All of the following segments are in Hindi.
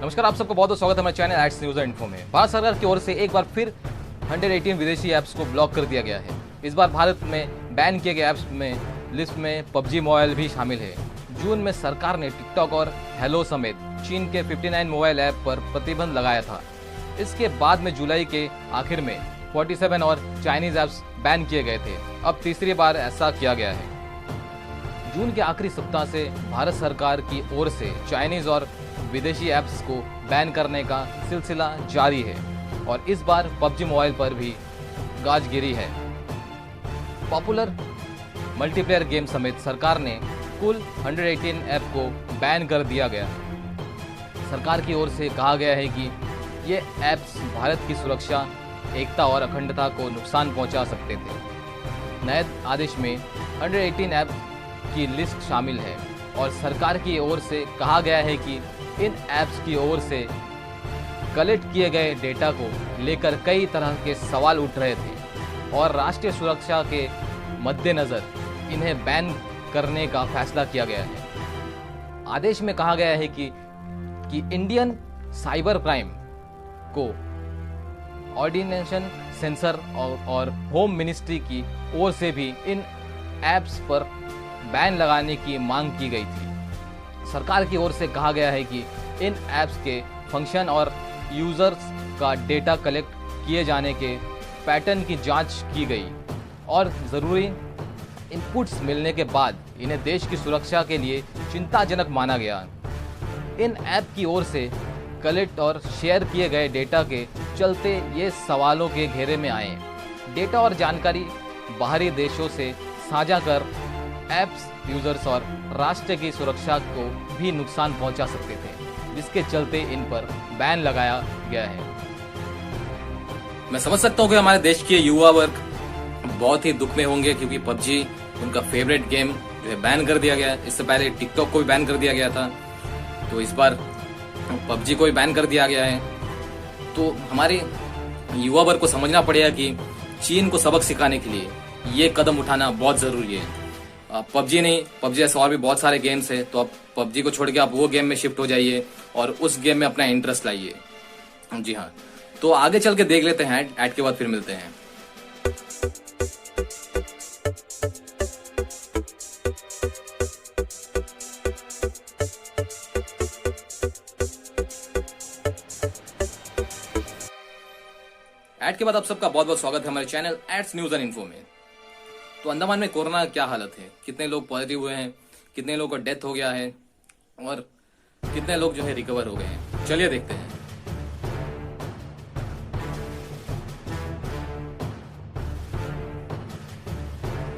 नमस्कार, आप सबका बहुत बहुत स्वागत है हमारे चैनल एड्स न्यूज़ इन्फो में। भारत सरकार की ओर से एक बार फिर 118 विदेशी ऐप्स को ब्लॉक कर दिया गया है। इस बार भारत में बैन किए गए ऐप्स में लिस्ट में पबजी मोबाइल भी शामिल है। जून में सरकार ने टिकटॉक और हेलो समेत चीन के 59 मोबाइल ऐप पर प्रतिबंध लगाया था। इसके बाद में जुलाई के आखिर में 47 और चाइनीज ऐप्स बैन किए गए थे। अब तीसरी बार ऐसा किया गया है। जून के आखिरी सप्ताह से भारत सरकार की ओर से चाइनीज और विदेशी ऐप्स को बैन करने का सिलसिला जारी है और इस बार पबजी मोबाइल पर भी गाज गिरी है। पॉपुलर मल्टीप्लेयर गेम समेत सरकार ने कुल 118 ऐप को बैन कर दिया गया। सरकार की ओर से कहा गया है कि ये ऐप्स भारत की सुरक्षा, एकता और अखंडता को नुकसान पहुंचा सकते थे। नए आदेश में 118 ऐप की लिस्ट शामिल है और सरकार की ओर से कहा गया है कि इन ऐप्स की ओर से कलेक्ट किए गए डेटा को लेकर कई तरह के सवाल उठ रहे थे और राष्ट्रीय सुरक्षा के मद्देनजर इन्हें बैन करने का फैसला किया गया है। आदेश में कहा गया है कि इंडियन साइबर क्राइम को ऑर्डिनेशन सेंसर और होम मिनिस्ट्री की ओर से भी इन ऐप्स पर बैन लगाने की मांग की गई थी। सरकार की ओर से कहा गया है कि इन ऐप्स के फंक्शन और यूजर्स का डेटा कलेक्ट किए जाने के पैटर्न की जांच की गई और ज़रूरी इनपुट्स मिलने के बाद इन्हें देश की सुरक्षा के लिए चिंताजनक माना गया। इन ऐप की ओर से कलेक्ट और शेयर किए गए डेटा के चलते ये सवालों के घेरे में आए। डेटा और जानकारी बाहरी देशों से साझा कर ऐप्स यूजर्स और राष्ट्र की सुरक्षा को भी नुकसान पहुंचा सकते थे, जिसके चलते इन पर बैन लगाया गया है। मैं समझ सकता हूं कि हमारे देश के युवा वर्ग बहुत ही दुख में होंगे क्योंकि पबजी उनका फेवरेट गेम जो है बैन कर दिया गया। इससे पहले टिकटॉक को भी बैन कर दिया गया था, तो इस बार पबजी को भी बैन कर दिया गया है। तो हमारे युवा वर्ग को समझना पड़ेगा कि चीन को सबक सिखाने के लिए ये कदम उठाना बहुत जरूरी है। पबजी नहीं, पबजी जैसे और भी बहुत सारे गेम्स है, तो आप पबजी को छोड़ के आप वो गेम में शिफ्ट हो जाइए और उस गेम में अपना इंटरेस्ट लाइए। जी हाँ, तो आगे चल के देख लेते हैं ऐड के बाद फिर मिलते हैं। ऐड के बाद आप सबका बहुत बहुत स्वागत है हमारे channel ads news and info में। तो अंडमान में कोरोना क्या हालत है, कितने लोग पॉजिटिव हुए हैं, कितने लोगों का डेथ हो गया है और कितने लोग जो है रिकवर हो गए हैं, चलिए देखते हैं।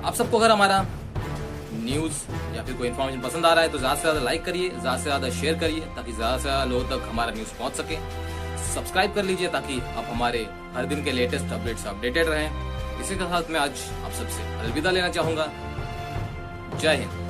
आप सबको अगर हमारा न्यूज या फिर कोई इन्फॉर्मेशन पसंद आ रहा है तो ज्यादा से ज्यादा लाइक करिए, ज्यादा से ज्यादा शेयर करिए ताकि ज्यादा से ज्यादा लोगों तक हमारा न्यूज पहुंच सके। सब्सक्राइब कर लीजिए ताकि आप हमारे हर दिन के लेटेस्ट अपडेट से अपडेटेड रहें। इसी के साथ मैं आज आप सबसे अलविदा लेना चाहूंगा। जय हिंद।